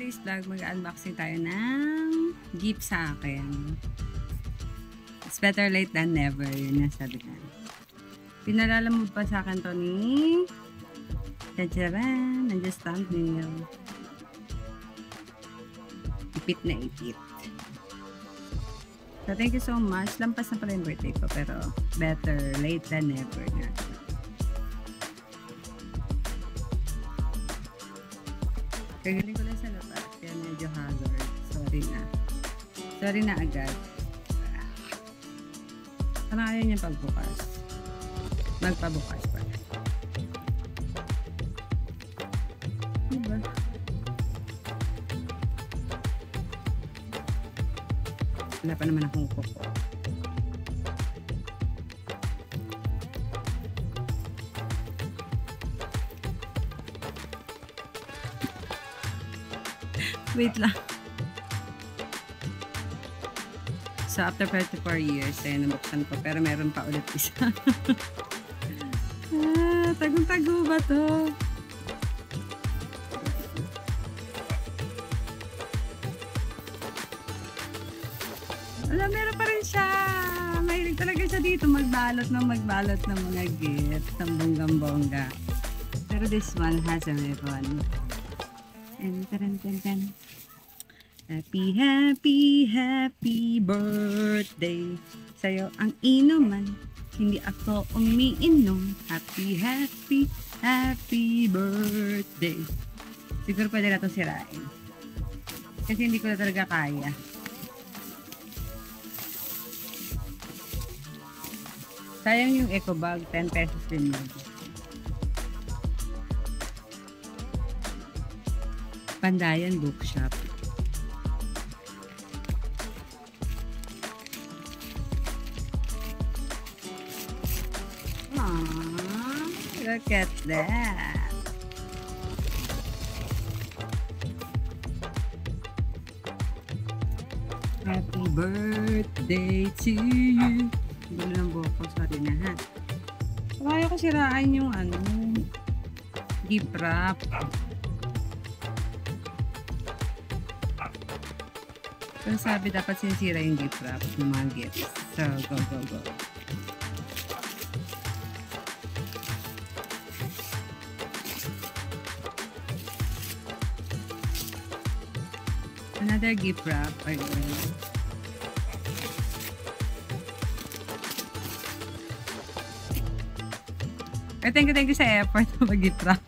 today's vlog, mag-unboxing tayo ng gift sa akin. It's better late than never, yun ang sabi na. Pinalala mo pa sa akin to ni Chacharan, nandiyan thumbnail. Ipit na ipit. So thank you so much. Lampas na pala yung birthday ko, pero better late than never na. Kagaling ko lang sa labas, kaya medyo haggard. Sorry na. Sorry na agad. Parang ayaw niya pagbukas. Magpabukas pa. Diba? Wala pa naman akong kuko. Wait lang. So, after 34 years, ay nabuksan ko. Pero meron pa ulit isa. Tagong-tago ba to? Wala, meron pa rin siya. Mahilig talaga siya dito magbalot ng mga gifts. Ang bonggang-bongga. Pero this one has a ribbon. And tan. Happy, happy, happy birthday. Sa'yo ang inuman, hindi ako umiinom. Happy, happy, happy birthday. Siguro pwede na itong sirain. Kasi hindi ko na talaga kaya. Sayang yung eco bag, 10 pesos din yun. Pandayan Bookshop. Aww, look at that. Happy birthday to you. Gulo ng buko, sorry na ha. Kaya ko siraan yung gift wrap. So, sabi dapat sinisira yung gift wrap ng mga gifts. So, go. Another gift wrap. Thank you sa effort na mag-gift wrap.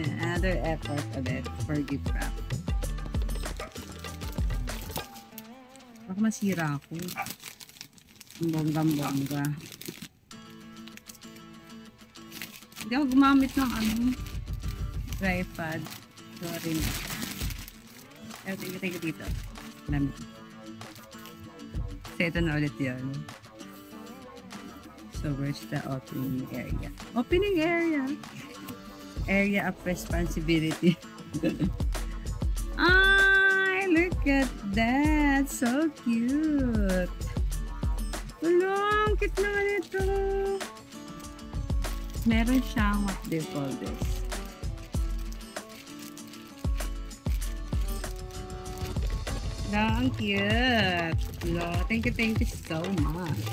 Another effort ulit for gift wrap. Baka masira ako. Bonggang-bongga. Hindi ako gumamit ng tripod. Sorry na. Thank you dito. Lamig. So, ito na ulit yun. So, where's the opening area? Opening area! Area of responsibility. Look at that! So cute! Ang cute naman ito! Meron siyang, what do you call this? Ang cute! Thank you so much!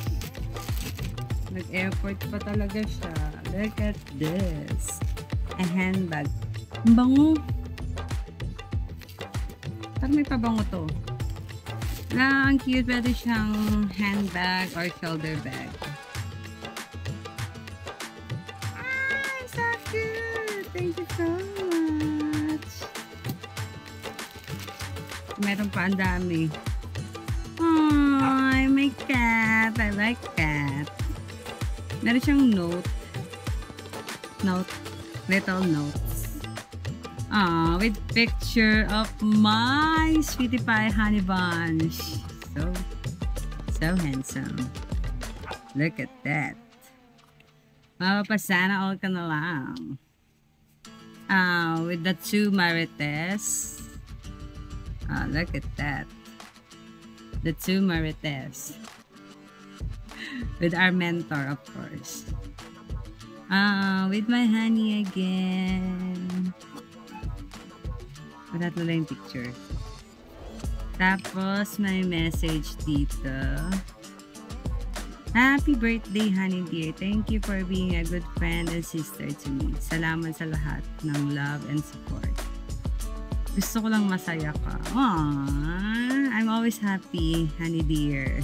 Nag-effort pa talaga siya. Look at this! A handbag. Ang bango! Parang may pabango to. Ang cute. Pwede siyang handbag or shoulder bag. So cute! Thank you so much! Meron pa ang dami. Ay, my cat. I like cat. Meron siyang little notes. With picture of my Sweetie Pie Honey Bunch. So handsome. Look at that. Mapapasana all ka na lang. With the two Marites. Look at that. The two Marites. With our mentor, of course. With my honey again. Tatlo lang yung picture. Tapos, may message dito. Happy birthday, honey dear. Thank you for being a good friend and sister to me. Salamat sa lahat ng love and support. Gusto ko lang masaya ka. Aww, I'm always happy, honey dear.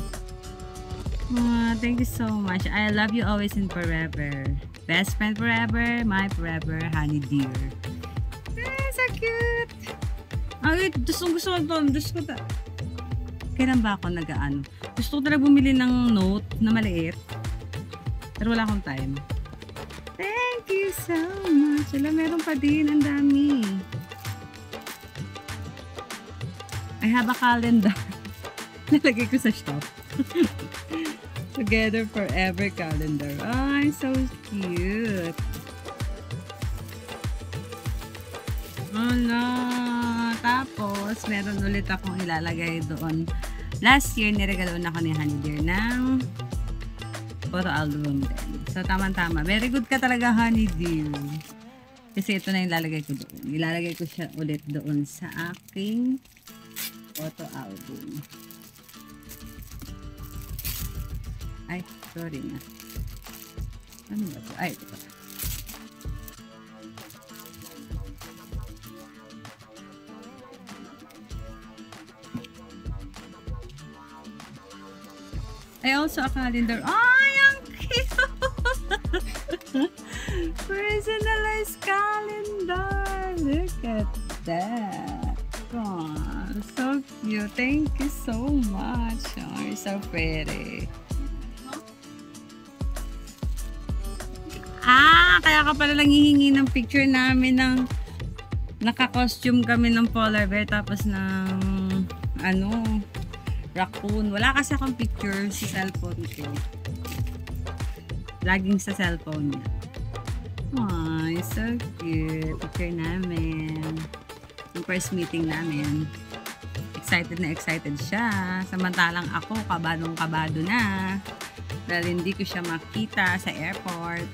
Aww, thank you so much. I love you always and forever. Best friend forever, my forever, honey dear. So cute. Ay, gusto ko to. Kailan ba ako nag-ano? Gusto ko talaga bumili ng note na maliit. Pero wala akong time. Thank you so much. Wala, meron pa din. Ang dami. I have a calendar. Nalagay ko sa shop. Together forever calendar. Ay, so cute. Wala. Tapos, meron ulit akong ilalagay doon. Last year, niregaloon ako ni Honey Dear ng photo album din. So, tama-tama. Very good ka talaga, Honey Dear. Kasi ito na yung ilalagay ko doon. Ilalagay ko siya ulit doon sa aking photo album. Ay, sorry na. Ano ba ito? Ay, ito. I also a calendar. Ay, ang cute! Personalized calendar. Look at that. Oh, so cute. Thank you so much. Oh, you're so pretty. Kaya ka pala lang hihingi ng picture namin ng naka-costume kami ng polar bear tapos ng raccoon. Wala kasi akong picture sa cellphone ko. Laging sa cellphone niya. Ay, so cute. Picture namin. Yung first meeting namin. Excited na excited siya. Samantalang ako, kabadong-kabado na. Dahil hindi ko siya makita sa airport.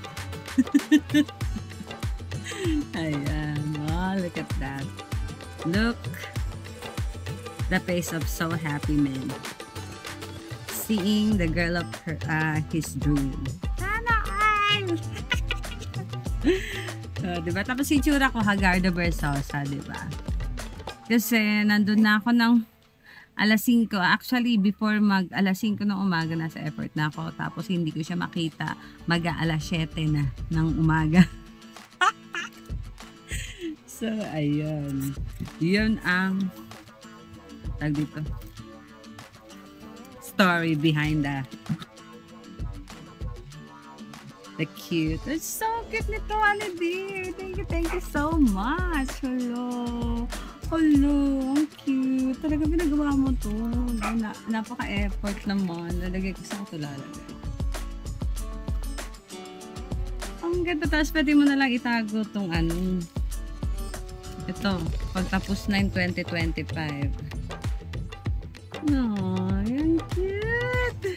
Ayan. Oh, look at that. Look. The face of so happy man. Seeing the girl of his dream. Sana all! Diba? Tapos si tsura ko, Hagarda Versosa, diba? Kasi nandun na ako ng alas 5. Actually, before alas 5 ng umaga, nasa airport na ako. Tapos hindi ko siya makita. Alas 7 na ng umaga. So, ayun. Yun ang dito story behind the cute. It's so cute nito, Honey Dear. Thank you so much. Hello, ang cute. Talaga pinagawa mo to. Napaka-effort naman. Lalagay ko sa ito lalagay. Ang ganda. Tapos pwede mo na lang itago tong ito, pagtapos na yung 2025. No, yan cute.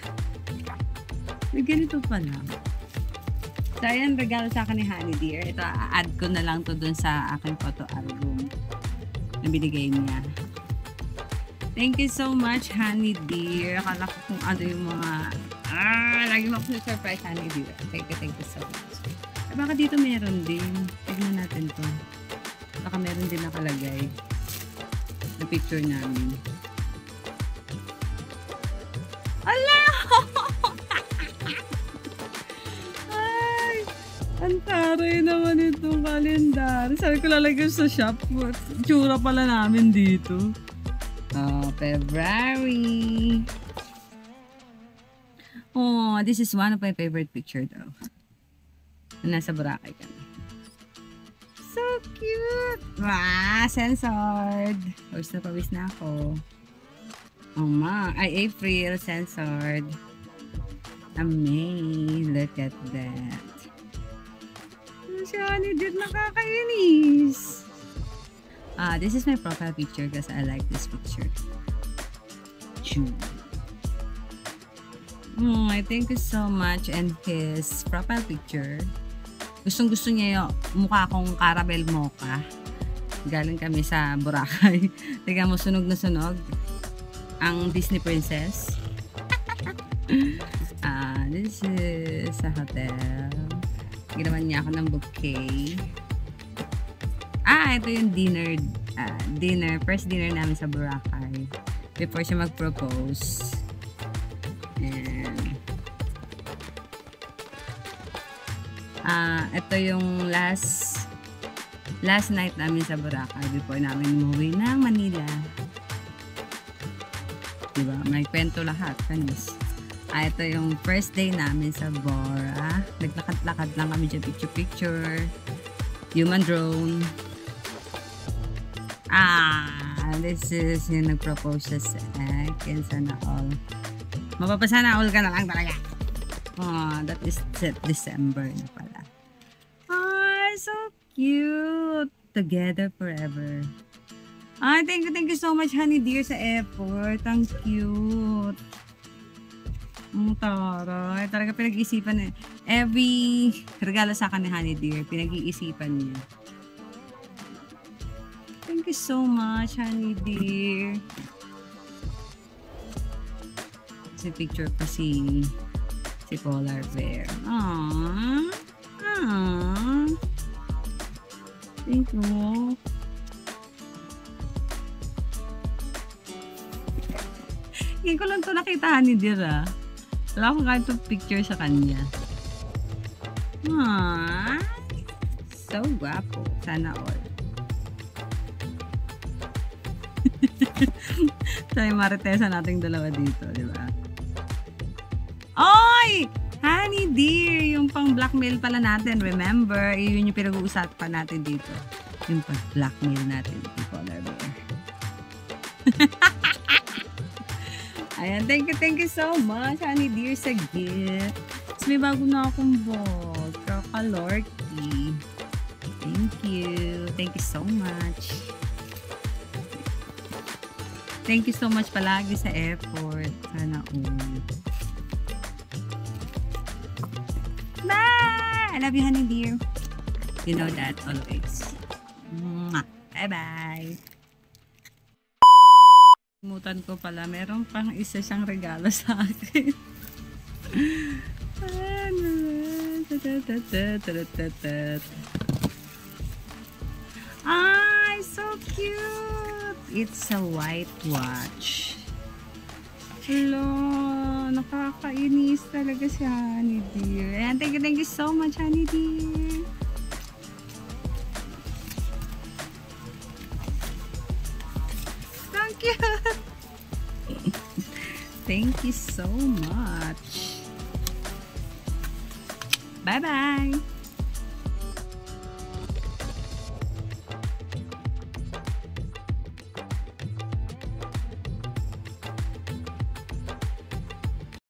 Ganito pa lang. So, ayan, regalo sa akin ni Honey Dear. Ito, a-add ko na lang to dun sa aking photo album na binigay niya. Thank you so much, Honey Dear. Akala ko kung ano yung mga... lagi mo ako surprise, Honey Dear. Thank you so much. Baka dito meron din. Tignan natin to. Baka meron din nakalagay na picture namin. Ala! Ay! Ang taray naman itong kalendar. Sabi ko lalagyan sa shop. Tsura pala namin dito. February. Oh, this is one of my favorite picture though. Nasa Boracay kami. So cute! Wow! Censored! Pawis na ako. Ay, April, censored. May. Look at that. Si Honey Dear, nakakainis. This is my profile picture because I like this picture. I thank you so much. And his profile picture, gustong gusto niya yung mukha kong caramel mocha. Galing kami sa Boracay. Tingnan mo, sunog na sunog. Ang Disney Princess. This is sa hotel. Ginawan niya ako ng bouquet. Ito yung first dinner namin sa Boracay. Before siya mag-propose. And ito yung last night namin sa Boracay before namin umuwi ng Manila. Diba? May kwento lahat. Kanis. Ito yung first day namin sa Bora. Naglakad-lakad lang kami dyan, picture-picture. Human drone. This is yung nag-propose siya sa akin. Sana all. Mapapasana all ka na lang talaga. That is December na pala. So cute. Together forever. Thank you so much, honey dear, sa airport. Ang cute. Taray. Talaga pinag-iisipan eh. Every regalo sa akin ni honey dear, pinag-iisipan niya. Thank you so much, honey dear. Kasi picture pa si polar bear. Thank you. Ngayon ko lang ito nakita ni Dira. Wala akong kahit itong picture sa kanya. So guwapo. Sana all. Tayo maritesa nating dalawa dito, di ba? Oy! Honey dear! Yung pang blackmail pala natin. Remember, yun yung pinag-uusapan natin dito. Yung pang blackmail natin. Polar bear. Ayan, thank you so much, honey dear, sa gift. Tapos may bago na akong bag. Kakalorky. Thank you so much. Thank you so much palagi sa airport. Sana all. Bye! I love you, honey dear. You know that always. Bye-bye. Mutan ko pala, meron pang isa siyang regalo sa akin. So cute! It's a white watch. Hello, nakakainis talaga si honey dear. And thank you so much, honey dear. Thank you. Thank you so much. Bye-bye.